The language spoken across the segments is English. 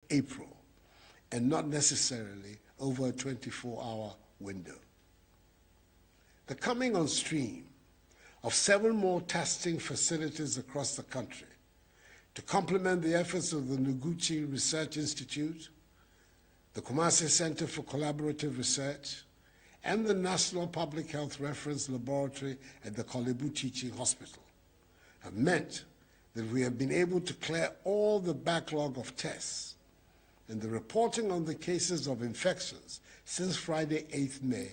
April, and not necessarily over a 24-hour window. The coming on stream of 7 more testing facilities across the country to complement the efforts of the Noguchi Research Institute, the Kumasi Center for Collaborative Research, and the National Public Health Reference Laboratory at the Kolebu Teaching Hospital have meant that we have been able to clear all the backlog of tests, and the reporting on the cases of infections since Friday, 8th May,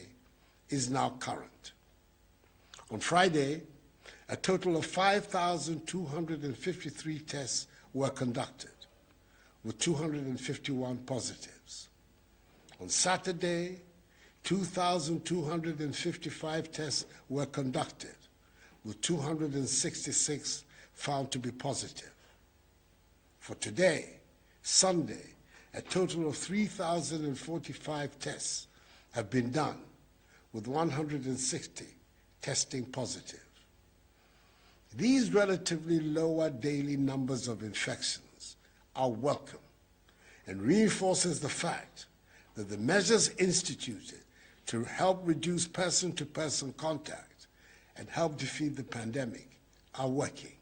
is now current. On Friday, a total of 5,253 tests were conducted, with 251 positives. On Saturday, 2,255 tests were conducted, with 266 found to be positive. For today, Sunday, a total of 3,045 tests have been done, with 160 testing positive. These relatively lower daily numbers of infections are welcome and reinforces the fact that the measures instituted to help reduce person-to-person contact and help defeat the pandemic are working.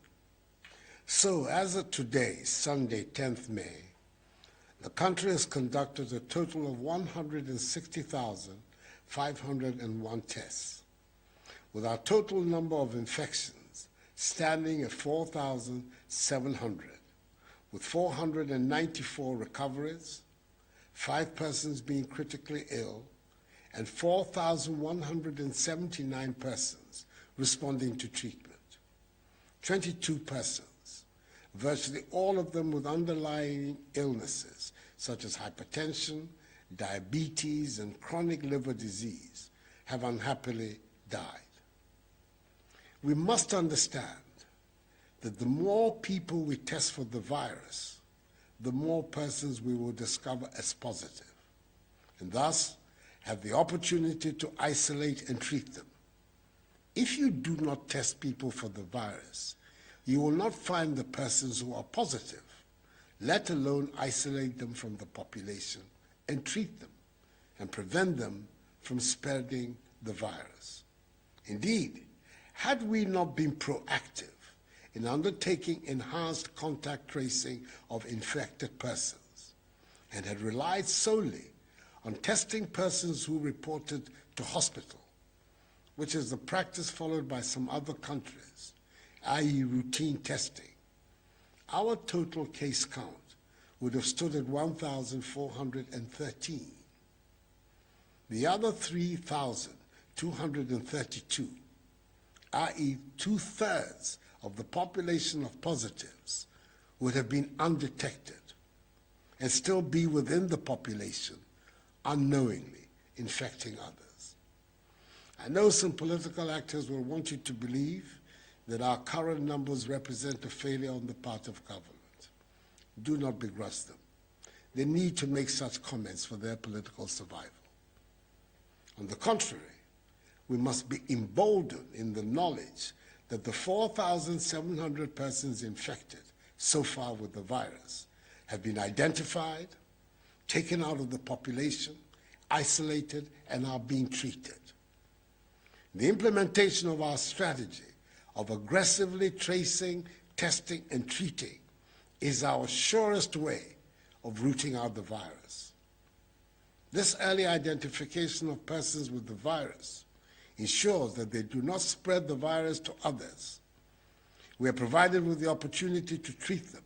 So as of today, Sunday, 10th May, the country has conducted a total of 160,501 tests, with our total number of infections standing at 4,700, with 494 recoveries, 5 persons being critically ill, and 4,179 persons responding to treatment. 22 persons, virtually all of them with underlying illnesses such as hypertension, diabetes, and chronic liver disease, have unhappily died. We must understand that the more people we test for the virus, the more persons we will discover as positive, and thus have the opportunity to isolate and treat them. If you do not test people for the virus, you will not find the persons who are positive, let alone isolate them from the population and treat them and prevent them from spreading the virus. Indeed, had we not been proactive in undertaking enhanced contact tracing of infected persons and had relied solely on testing persons who reported to hospital, which is the practice followed by some other countries, i.e. routine testing, our total case count would have stood at 1,413. The other 3,232, i.e. 2/3 of the population of positives, would have been undetected and still be within the population, unknowingly infecting others. I know some political actors will want you to believe that our current numbers represent a failure on the part of government. Do not begrudge them. They need to make such comments for their political survival. On the contrary, we must be emboldened in the knowledge that the 4,700 persons infected so far with the virus have been identified, taken out of the population, isolated, and are being treated. The implementation of our strategy of aggressively tracing, testing, and treating is our surest way of rooting out the virus. This early identification of persons with the virus ensures that they do not spread the virus to others. We are provided with the opportunity to treat them,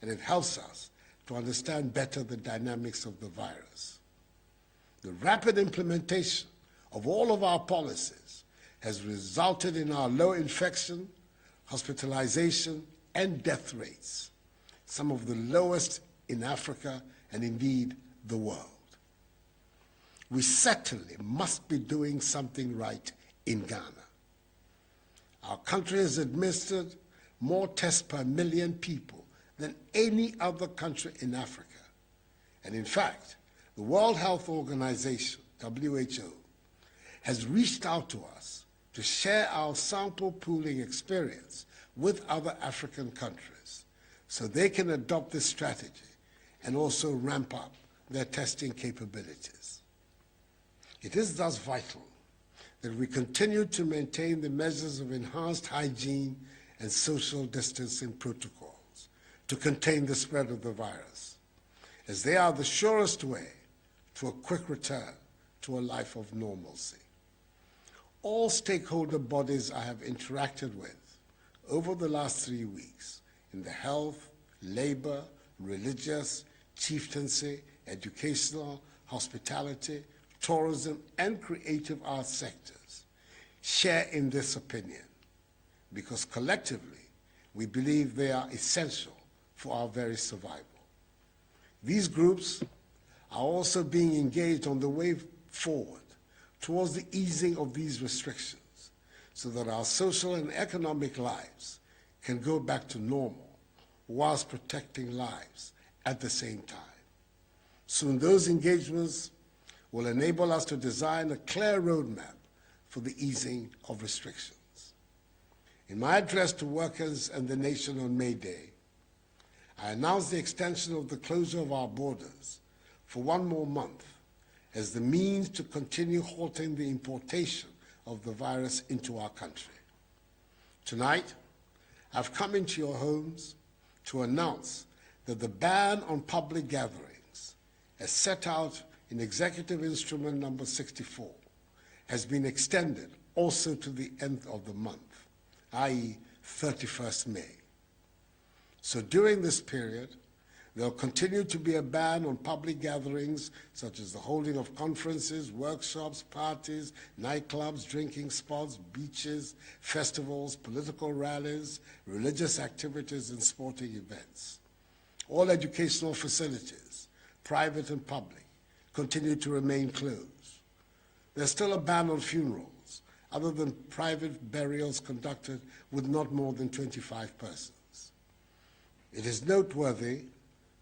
and it helps us to understand better the dynamics of the virus. The rapid implementation of all of our policies has resulted in our low infection, hospitalization, and death rates, some of the lowest in Africa and indeed the world. We certainly must be doing something right in Ghana. Our country has administered more tests per million people than any other country in Africa. And in fact, the World Health Organization, WHO, has reached out to us to share our sample pooling experience with other African countries so they can adopt this strategy and also ramp up their testing capabilities. It is thus vital that we continue to maintain the measures of enhanced hygiene and social distancing protocols to contain the spread of the virus, as they are the surest way to a quick return to a life of normalcy. All stakeholder bodies I have interacted with over the last 3 weeks in the health, labor, religious, chieftaincy, educational, hospitality, tourism, and creative arts sectors share in this opinion, because collectively we believe they are essential for our very survival. These groups are also being engaged on the way forward towards the easing of these restrictions so that our social and economic lives can go back to normal whilst protecting lives at the same time. Soon those engagements will enable us to design a clear roadmap for the easing of restrictions. In my address to workers and the nation on May Day, I announced the extension of the closure of our borders for 1 more month as the means to continue halting the importation of the virus into our country. Tonight, I've come into your homes to announce that the ban on public gatherings, as set out in Executive Instrument number 64, has been extended also to the end of the month, i.e. 31st May. So during this period, there will continue to be a ban on public gatherings such as the holding of conferences, workshops, parties, nightclubs, drinking spots, beaches, festivals, political rallies, religious activities, and sporting events. All educational facilities, private and public, continue to remain closed. There's still a ban on funerals, other than private burials conducted with not more than 25 persons. It is noteworthy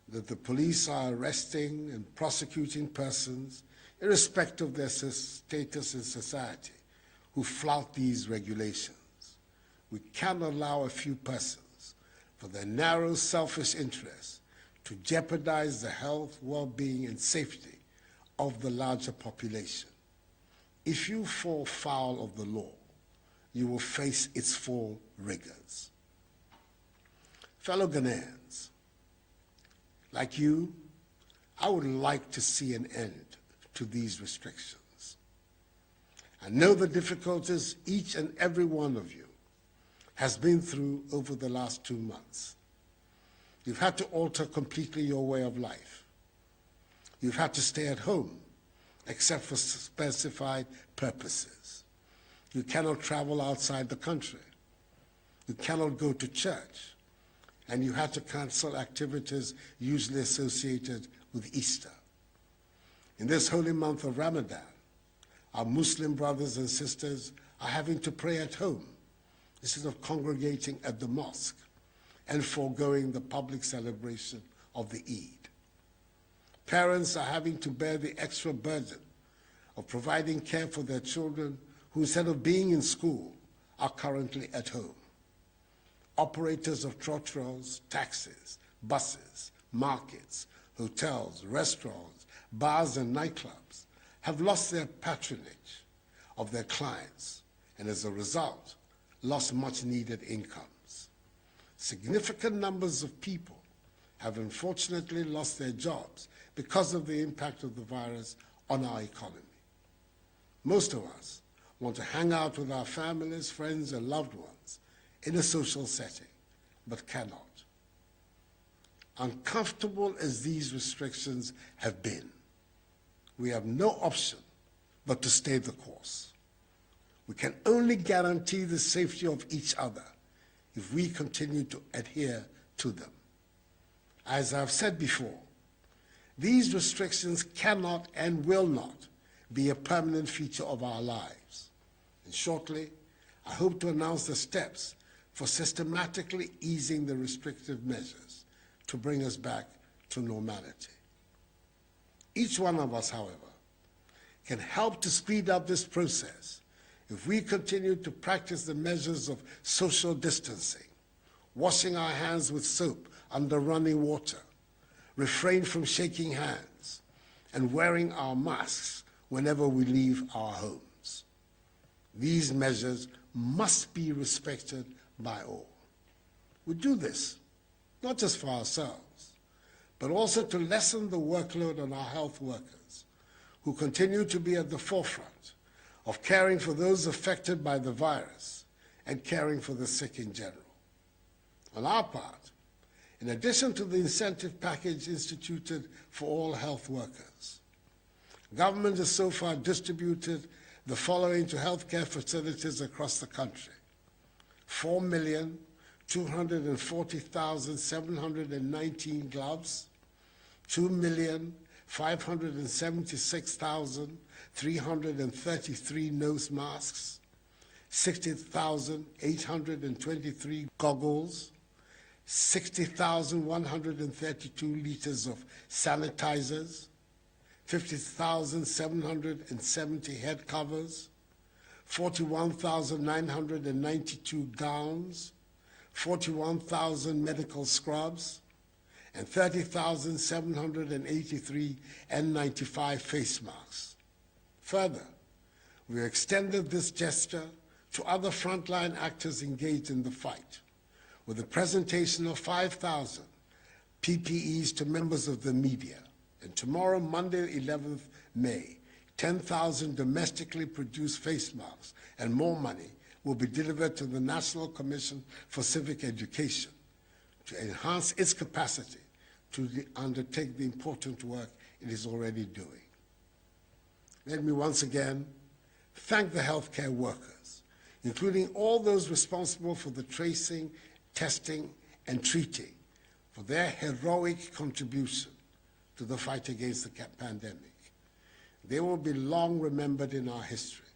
that the police are arresting and prosecuting persons, irrespective of their status in society, who flout these regulations. We cannot allow a few persons, for their narrow, selfish interests, to jeopardize the health, well-being, and safety of the larger population. If you fall foul of the law, you will face its full rigors. Fellow Ghanaians, like you, I would like to see an end to these restrictions. I know the difficulties each and every one of you has been through over the last 2 months. You've had to alter completely your way of life. You've had to stay at home, except for specified purposes. You cannot travel outside the country. You cannot go to church. And you had to cancel activities usually associated with Easter. In this holy month of Ramadan, our Muslim brothers and sisters are having to pray at home instead of congregating at the mosque and foregoing the public celebration of the Eid. Parents are having to bear the extra burden of providing care for their children who, instead of being in school, are currently at home. Operators of trotros, taxis, buses, markets, hotels, restaurants, bars, and nightclubs have lost their patronage of their clients and, as a result, lost much-needed incomes. Significant numbers of people have unfortunately lost their jobs because of the impact of the virus on our economy. Most of us want to hang out with our families, friends, and loved ones in a social setting, but cannot. Uncomfortable as these restrictions have been, we have no option but to stay the course. We can only guarantee the safety of each other if we continue to adhere to them. As I've said before, these restrictions cannot and will not be a permanent feature of our lives. And shortly, I hope to announce the steps for systematically easing the restrictive measures to bring us back to normality. Each one of us, however, can help to speed up this process if we continue to practice the measures of social distancing, washing our hands with soap under running water, refrain from shaking hands, and wearing our masks whenever we leave our homes. These measures must be respected by all. We do this not just for ourselves, but also to lessen the workload on our health workers, who continue to be at the forefront of caring for those affected by the virus and caring for the sick in general. On our part, in addition to the incentive package instituted for all health workers, government has so far distributed the following to healthcare facilities across the country: 4,240,719 gloves, 2,576,333 nose masks, 60,823 goggles, 60,132 liters of sanitizers, 50,770 head covers, 41,992 gowns, 41,000 medical scrubs, and 30,783 N95 face masks. Further, we extended this gesture to other frontline actors engaged in the fight, with the presentation of 5,000 PPEs to members of the media. And tomorrow, Monday, 11th May, 10,000 domestically produced face masks and more money will be delivered to the National Commission for Civic Education to enhance its capacity to undertake the important work it is already doing. Let me once again thank the healthcare workers, including all those responsible for the tracing, testing, and treating, for their heroic contribution to the fight against the pandemic. They will be long remembered in our history.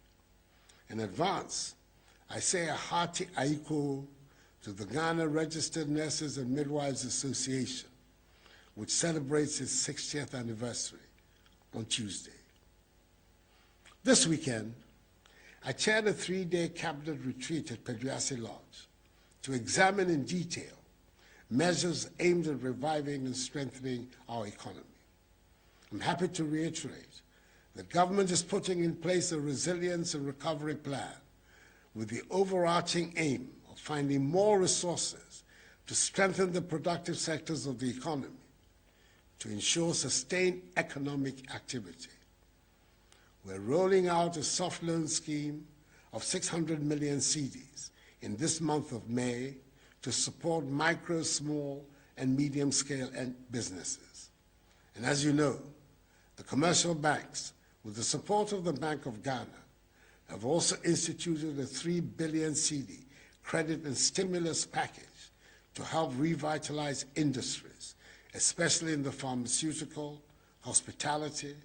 In advance, I say a hearty aiko to the Ghana Registered Nurses and Midwives Association, which celebrates its 60th anniversary on Tuesday. This weekend, I chaired a 3-day cabinet retreat at Peduase Lodge to examine in detail measures aimed at reviving and strengthening our economy. I'm happy to reiterate that government is putting in place a resilience and recovery plan with the overarching aim of finding more resources to strengthen the productive sectors of the economy to ensure sustained economic activity. We're rolling out a soft loan scheme of 600 million cedis in this month of May to support micro, small, and medium-scale businesses. And as you know, the commercial banks, with the support of the Bank of Ghana, have also instituted a 3 billion cedi credit and stimulus package to help revitalize industries, especially in the pharmaceutical, hospitality,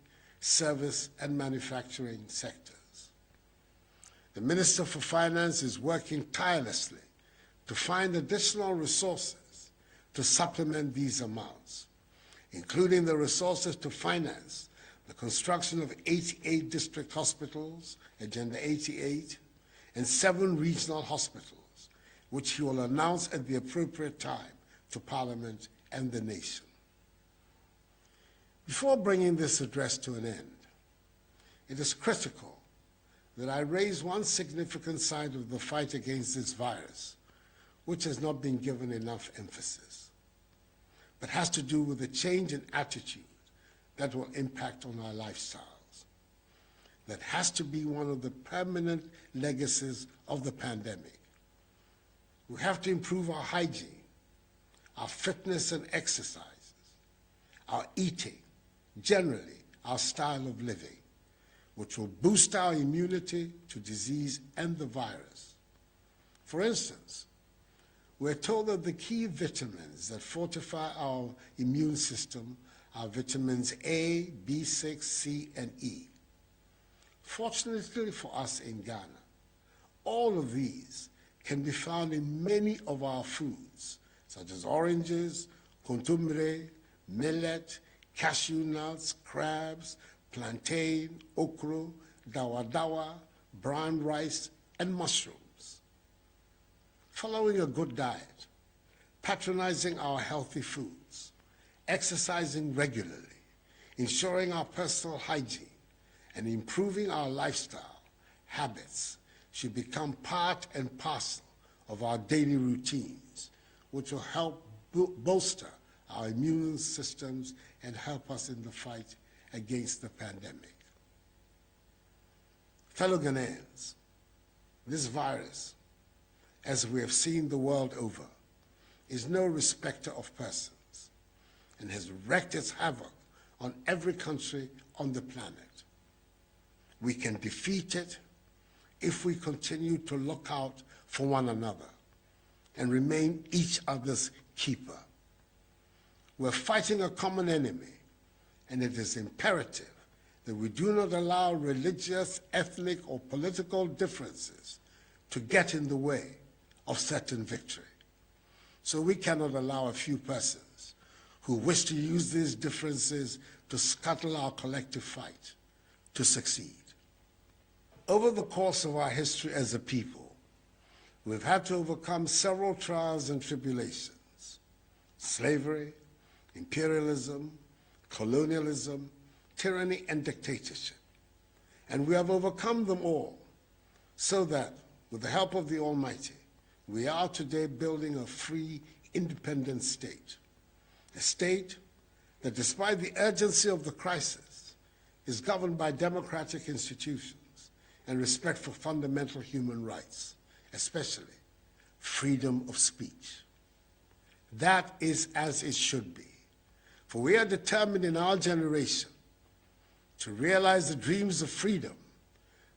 service, and manufacturing sectors. The Minister for Finance is working tirelessly to find additional resources to supplement these amounts, including the resources to finance the construction of 88 district hospitals, Agenda 88, and 7 regional hospitals, which he will announce at the appropriate time to Parliament and the nation. Before bringing this address to an end, it is critical that I raise one significant side of the fight against this virus, which has not been given enough emphasis, but has to do with a change in attitude that will impact on our lifestyles. That has to be one of the permanent legacies of the pandemic. We have to improve our hygiene, our fitness and exercises, our eating, generally our style of living, which will boost our immunity to disease and the virus. For instance, we're told that the key vitamins that fortify our immune system are vitamins A, B6, C, and E. Fortunately for us in Ghana, all of these can be found in many of our foods, such as oranges, kontomire, millet, cashew nuts, crabs, plantain, okra, dawa, brown rice, and mushrooms. Following a good diet, patronizing our healthy foods, exercising regularly, ensuring our personal hygiene, and improving our lifestyle habits should become part and parcel of our daily routines, which will help bolster our immune systems and help us in the fight against the pandemic. Fellow Ghanaians, this virus, as we have seen the world over, is no respecter of persons and has wreaked its havoc on every country on the planet. We can defeat it if we continue to look out for one another and remain each other's keeper. We're fighting a common enemy, and it is imperative that we do not allow religious, ethnic, or political differences to get in the way of certain victory. So we cannot allow a few persons who wish to use these differences to scuttle our collective fight to succeed. Over the course of our history as a people, we've had to overcome several trials and tribulations: slavery, imperialism, colonialism, tyranny, and dictatorship. And we have overcome them all so that, with the help of the Almighty, we are today building a free, independent state, a state that, despite the urgency of the crisis, is governed by democratic institutions and respect for fundamental human rights, especially freedom of speech. That is as it should be, for we are determined in our generation to realize the dreams of freedom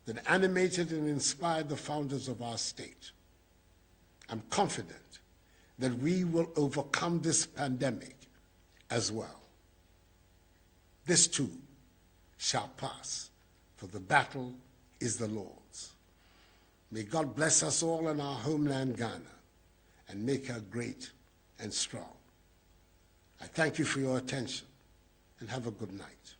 that animated and inspired the founders of our state. I'm confident that we will overcome this pandemic as well. This too shall pass, for the battle is the Lord's. May God bless us all in our homeland, Ghana, and make her great and strong. I thank you for your attention, and have a good night.